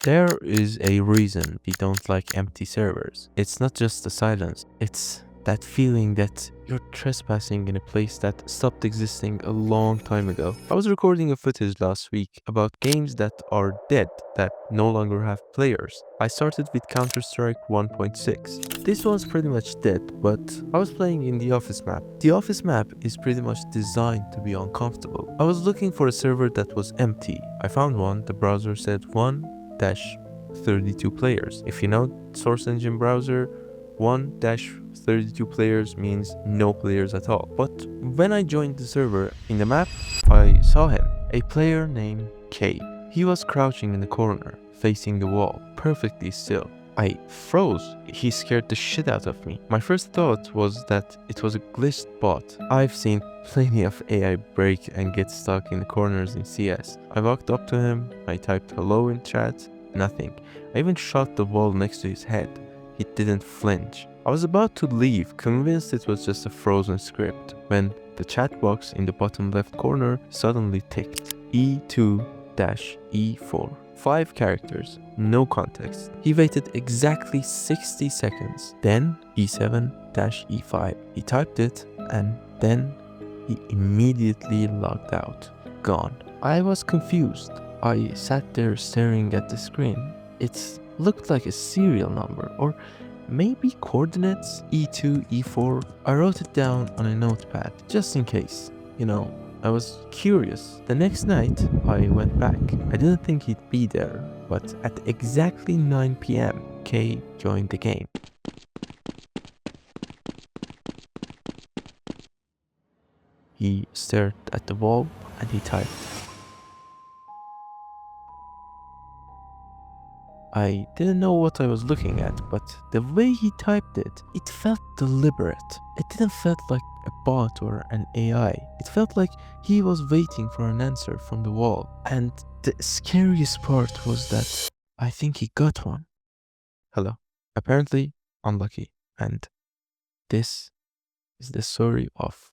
There is a reason we don't like empty servers. It's not just the silence, it's that feeling that you're trespassing in a place that stopped existing a long time ago. I was recording a footage last week about games that are dead, that no longer have players. I started with Counter-Strike 1.6. This was pretty much dead, but I was playing in the office map. The office map is pretty much designed to be uncomfortable. I was looking for a server that was empty. I found one. The browser said 1-32 players. If you know source engine browser, 1-32 players means no players at all. But when I joined the server in the map, I saw him, a player named K. He was crouching in the corner, facing the wall, perfectly still. I froze. He scared the shit out of me. My first thought was that it was a glitched bot. I've seen plenty of AI break and get stuck in the corners in CS. I walked up to him, I typed hello in chat, nothing. I even shot the wall next to his head. He didn't flinch. I was about to leave, convinced it was just a frozen script, when the chat box in the bottom left corner suddenly ticked. E2-E4. 5 characters, no context. He waited exactly 60 seconds. Then E7-E5. He typed it and then he immediately logged out. Gone. I was confused. I sat there staring at the screen. It looked like a serial number, or maybe coordinates. E2, E4. I wrote it down on a notepad just in case. I was curious. The next night, I went back. I didn't think he'd be there, but at exactly 9 p.m., Kay joined the game. He stared at the wall and he typed. I didn't know what I was looking at, but the way he typed it, it felt deliberate. It didn't feel like a bot or an AI. It felt like he was waiting for an answer from the wall. And the scariest part was that I think he got one. Hello. Apparently unlucky. And this is the story of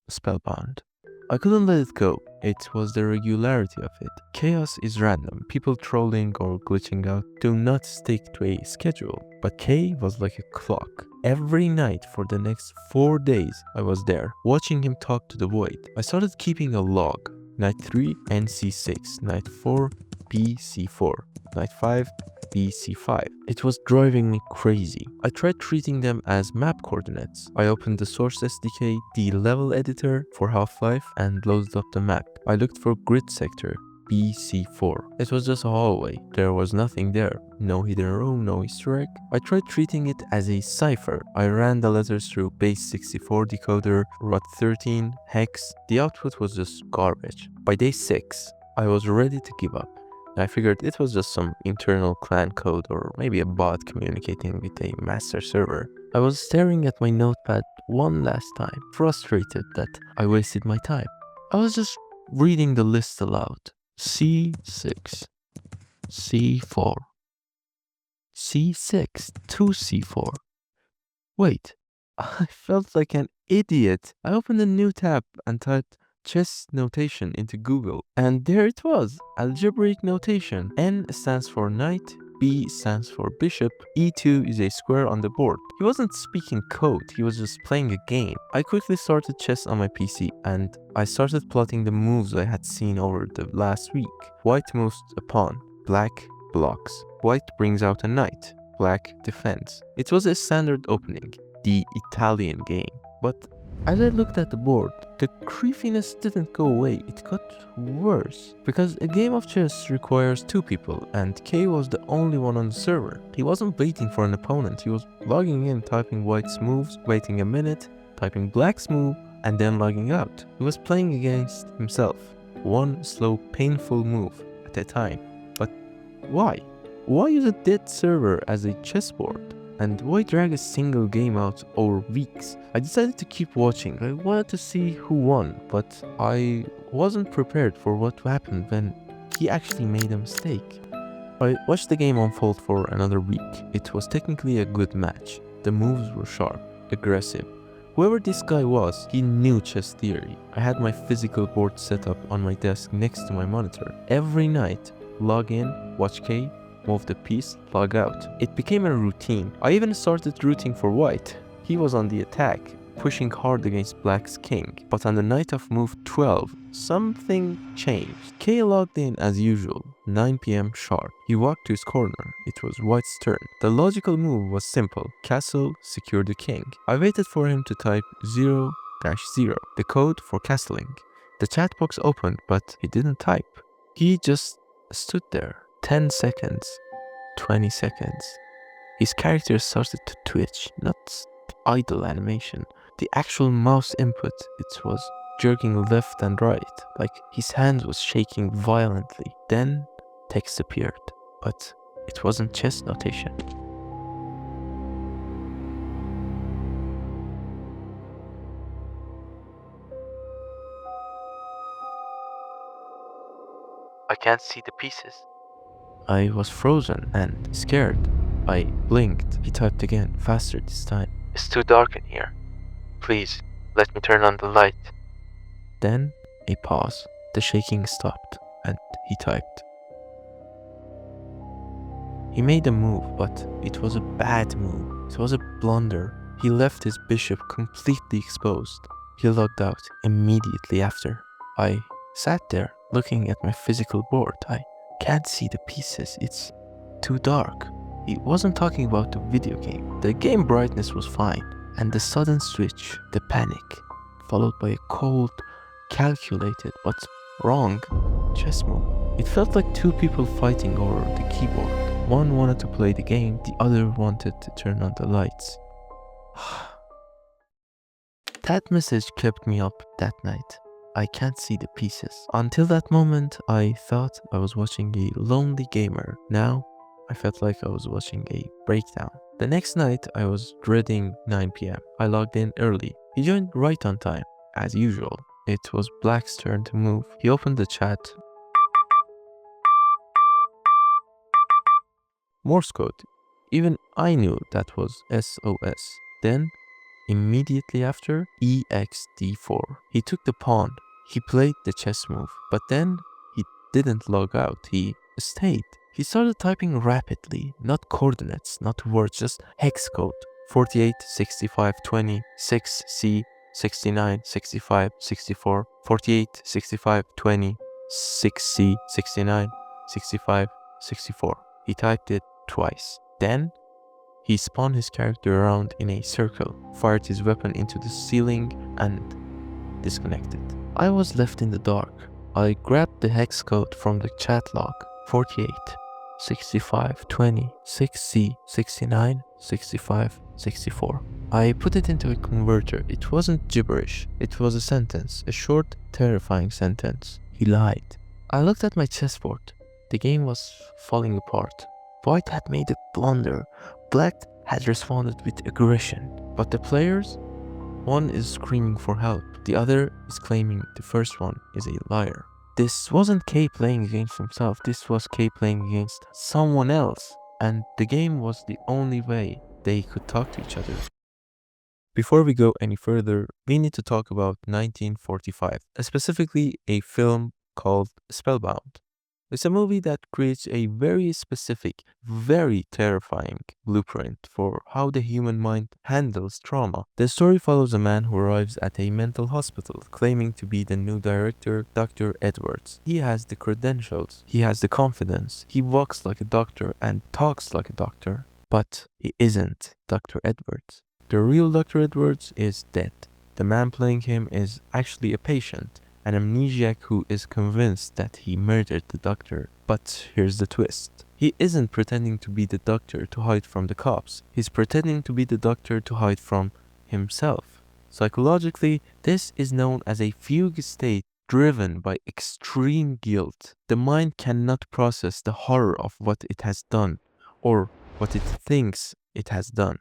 Spellbound. I couldn't let it go. It was the regularity of it. Chaos is random. People trolling or glitching out do not stick to a schedule. But K was like a clock. Every night for the next 4 days, I was there, watching him talk to the void. I started keeping a log. Night 3, NC6. Night 4, BC4. Night 5, BC5. It was driving me crazy. I tried treating them as map coordinates. I opened the Source SDK, the level editor for Half-Life, and loaded up the map. I looked for grid sector, BC4. It was just a hallway. There was nothing there. No hidden room, no Easter egg. I tried treating it as a cipher. I ran the letters through base 64 decoder, ROT13, hex. The output was just garbage. By day 6, I was ready to give up. I figured it was just some internal clan code or maybe a bot communicating with a master server. I was staring at my notepad one last time, frustrated that I wasted my time. I was just reading the list aloud. C6, C4, C6 to C4. Wait, I felt like an idiot. I opened a new tab and typed chess notation into Google, and there it was, algebraic notation. N stands for knight, B stands for bishop, E2 is a square on the board. He wasn't speaking code, he was just playing a game. I quickly started chess on my PC and I started plotting the moves I had seen over the last week. White moves a pawn, black blocks. White brings out a knight, black defends. It was a standard opening, the Italian game, but as I looked at the board, the creefiness didn't go away, it got worse. Because a game of chess requires 2 people, and K was the only one on the server. He wasn't waiting for an opponent, he was logging in, typing white's moves, waiting a minute, typing black's move, and then logging out. He was playing against himself, one slow, painful move at a time. But why? Why use a dead server as a chessboard? And why drag a single game out over weeks? I decided to keep watching. I wanted to see who won, but I wasn't prepared for what happened when he actually made a mistake. I watched the game unfold for another week. It was technically a good match. The moves were sharp, aggressive. Whoever this guy was, he knew chess theory. I had my physical board set up on my desk next to my monitor. Every night, log in, watch K, move the piece, log out. It became a routine. I even started rooting for white. He was on the attack, pushing hard against black's king. But on the night of move 12, something changed. K logged in as usual, 9 p.m. sharp. He walked to his corner. It was white's turn. The logical move was simple. Castle, secure the king. I waited for him to type 0-0, the code for castling. The chat box opened, but he didn't type. He just stood there. 10 seconds, 20 seconds. His character started to twitch, not the idle animation. The actual mouse input, it was jerking left and right, like his hand was shaking violently. Then text appeared, but it wasn't chess notation. I can't see the pieces. I was frozen and scared. I blinked. He typed again, faster this time. It's too dark in here. Please, let me turn on the light. Then a pause. The shaking stopped, and he typed. He made a move, but it was a bad move. It was a blunder. He left his bishop completely exposed. He logged out immediately after. I sat there looking at my physical board. I can't see the pieces. It's too dark. He wasn't talking about the video game. The game brightness was fine. And the sudden switch, the panic, followed by a cold, calculated but wrong chess move. It felt like two people fighting over the keyboard. One wanted to play the game, the other wanted to turn on the lights. That message kept me up that night. I can't see the pieces. Until that moment, I thought I was watching a lonely gamer. Now, I felt like I was watching a breakdown. The next night, I was dreading 9 p.m. I logged in early. He joined right on time, as usual. It was Black's turn to move. He opened the chat. Morse code. Even I knew that was SOS. Then, immediately after, EXD4. He took the pawn. He played the chess move. But then, he didn't log out. He stayed. He started typing rapidly, not coordinates, not words, just hex code. 48, 65, 20, 6C, 69, 65, 64, 48, 65, 20, 6C, 69, 65, 64. He typed it twice. Then, he spun his character around in a circle, fired his weapon into the ceiling, and disconnected. I was left in the dark. I grabbed the hex code from the chat log. 48, 65, 20, 6C, 69, 65, 64. I put it into a converter. It wasn't gibberish. It was a sentence, a short, terrifying sentence. He lied. I looked at my chessboard. The game was falling apart. White had made a blunder. Black had responded with aggression. But the players? One is screaming for help. The other is claiming the first one is a liar. This wasn't K playing against himself. This was K playing against someone else. And the game was the only way they could talk to each other. Before we go any further, we need to talk about 1945, specifically a film called Spellbound. It's a movie that creates a very specific, very terrifying blueprint for how the human mind handles trauma. The story follows a man who arrives at a mental hospital claiming to be the new director, Dr. Edwards. He has the credentials, he has the confidence, he walks like a doctor and talks like a doctor, but he isn't Dr. Edwards. The real Dr. Edwards is dead. The man playing him is actually a patient, an amnesiac who is convinced that he murdered the doctor. But here's the twist. He isn't pretending to be the doctor to hide from the cops. He's pretending to be the doctor to hide from himself. Psychologically, this is known as a fugue state driven by extreme guilt. The mind cannot process the horror of what it has done or what it thinks it has done.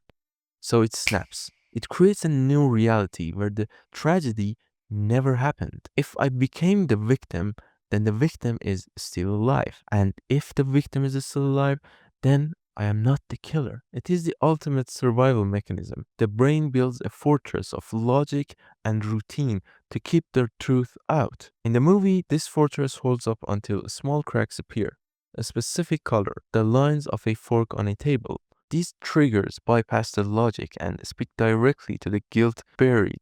So it snaps. It creates a new reality where the tragedy never happened. If I became the victim, then the victim is still alive. And if the victim is still alive, then I am not the killer. It is the ultimate survival mechanism. The brain builds a fortress of logic and routine to keep the truth out. In the movie, this fortress holds up until small cracks appear. a specific color, the lines of a fork on a table. These triggers bypass the logic and speak directly to the guilt buried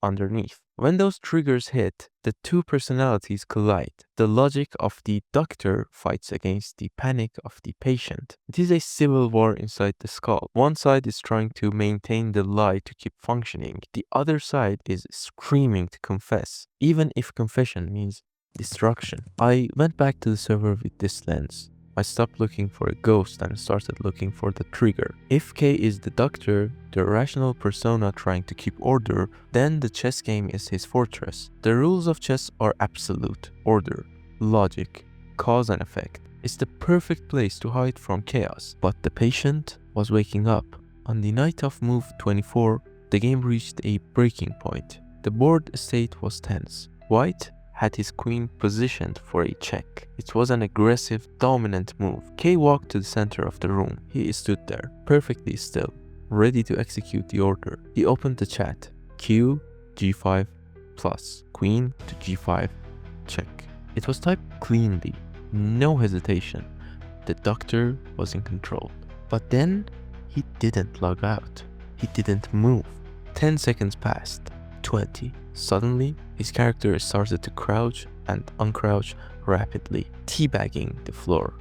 underneath. When those triggers hit, the two personalities collide. The logic of the doctor fights against the panic of the patient. It is a civil war inside the skull. One side is trying to maintain the lie to keep functioning. The other side is screaming to confess, even if confession means destruction. I went back to the server with this lens. I stopped looking for a ghost and started looking for the trigger. If K is the doctor, the rational persona trying to keep order, then the chess game is his fortress. The rules of chess are absolute: order, logic, cause and effect. It's the perfect place to hide from chaos. But the patient was waking up. On the night of move 24, the game reached a breaking point. The board state was tense. White had his queen positioned for a check. It was an aggressive, dominant move. K walked to the center of the room. He stood there, perfectly still, ready to execute the order. He opened the chat. Q, G5, plus. Queen to G5, check. It was typed cleanly, no hesitation. The doctor was in control. But then, he didn't log out. He didn't move. 10 seconds passed. 20. Suddenly, his character started to crouch and uncrouch rapidly, teabagging the floor.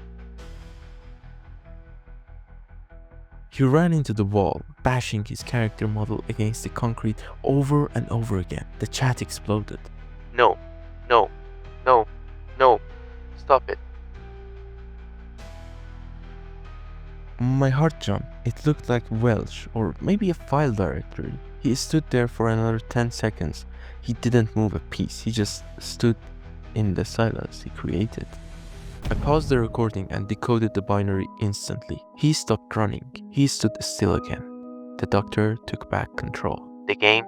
He ran into the wall, bashing his character model against the concrete over and over again. The chat exploded. No, no, no, no, stop it. My heart jumped. It looked like Welsh or maybe a file directory. He stood there for another 10 seconds. He didn't move a piece. He just stood in the silence he created. I paused the recording and decoded the binary instantly. He stopped running. He stood still again. The doctor took back control. The game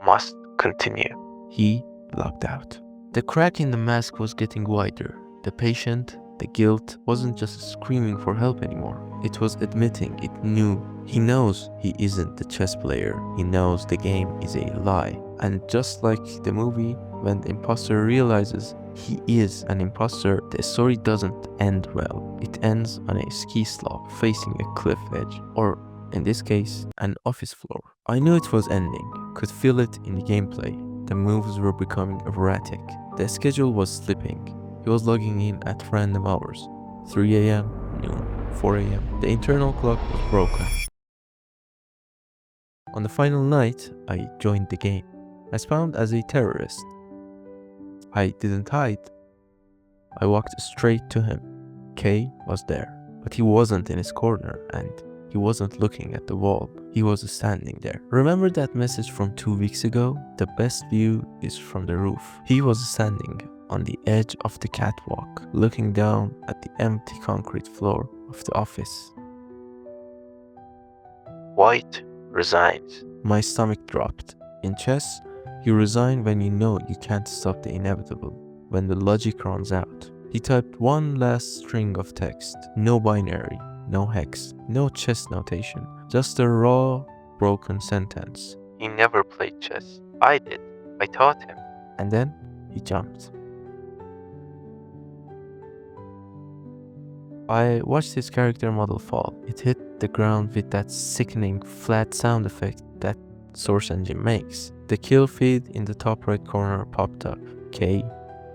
must continue. He logged out. The crack in the mask was getting wider. The patient, the guilt, wasn't just screaming for help anymore. It was admitting it knew. He knows he isn't the chess player. He knows the game is a lie. And just like the movie, when the imposter realizes he is an imposter, the story doesn't end well. It ends on a ski slope facing a cliff edge, or in this case, an office floor. I knew it was ending, could feel it in the gameplay. The moves were becoming erratic. The schedule was slipping. He was logging in at random hours. 3 a.m., noon, 4 a.m. The internal clock was broken. On the final night, I joined the game. I spawned as a terrorist. I didn't hide. I walked straight to him. K was there, but he wasn't in his corner and he wasn't looking at the wall. He was standing there. Remember that message from 2 weeks ago? The best view is from the roof. He was standing on the edge of the catwalk, looking down at the empty concrete floor of the office. White resigns. My stomach dropped. In chess, you resign when you know you can't stop the inevitable, when the logic runs out. He typed one last string of text. No binary, no hex, no chess notation. Just a raw, broken sentence. He never played chess. I did. I taught him. And then he jumped. I watched his character model fall. It hit the ground with that sickening flat sound effect that Source Engine makes. The kill feed in the top right corner popped up. K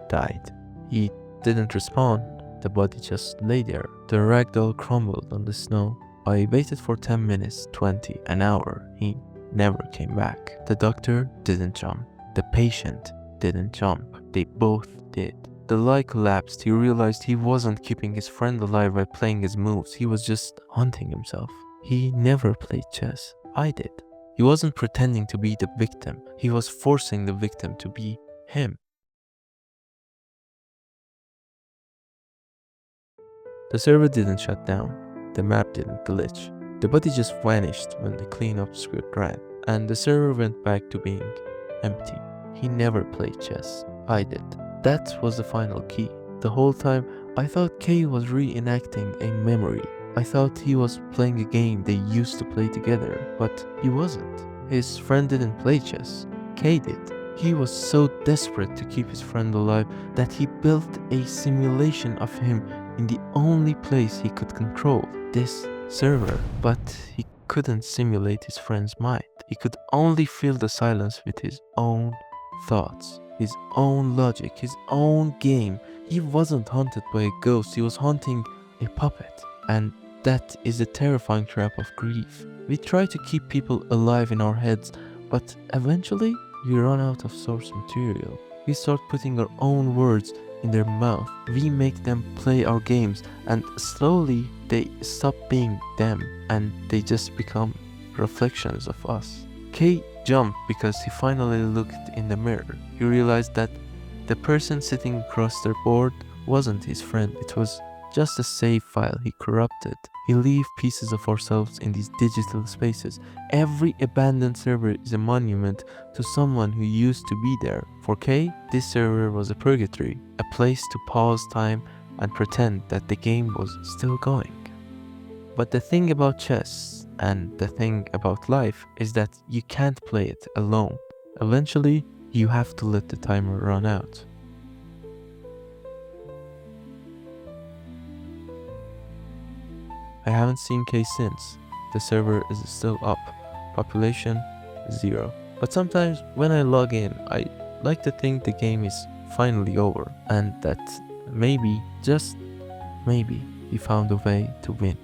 died. He didn't respawn. The body just lay there. The ragdoll crumbled on the snow. I waited for 10 minutes, 20, an hour. He never came back. The doctor didn't jump. The patient didn't jump. They both did. The lie collapsed. He realized he wasn't keeping his friend alive by playing his moves. He was just haunting himself. He never played chess. I did. He wasn't pretending to be the victim. He was forcing the victim to be him. The server didn't shut down. The map didn't glitch. The body just vanished when the cleanup script ran. And the server went back to being empty. He never played chess. I did. That was the final key. The whole time, I thought K was reenacting a memory. I thought he was playing a game they used to play together, but he wasn't. His friend didn't play chess. K did. He was so desperate to keep his friend alive that he built a simulation of him in the only place he could control, this server. But he couldn't simulate his friend's mind. He could only fill the silence with his own thoughts, his own logic, his own game. He wasn't haunted by a ghost, he was haunting a puppet. And that is the terrifying trap of grief. We try to keep people alive in our heads, but eventually we run out of source material. We start putting our own words in their mouth. We make them play our games, and slowly they stop being them and they just become reflections of us. Kay jumped because he finally looked in the mirror. He realized that the person sitting across their board wasn't his friend, it was just a save file he corrupted. We leave pieces of ourselves in these digital spaces. Every abandoned server is a monument to someone who used to be there. For Kay, this server was a purgatory, a place to pause time and pretend that the game was still going. But the thing about chess and the thing about life is that you can't play it alone. Eventually, you have to let the timer run out. I haven't seen Kay since. The server is still up. Population 0. But sometimes when I log in, I like to think the game is finally over and that maybe, just maybe, he found a way to win.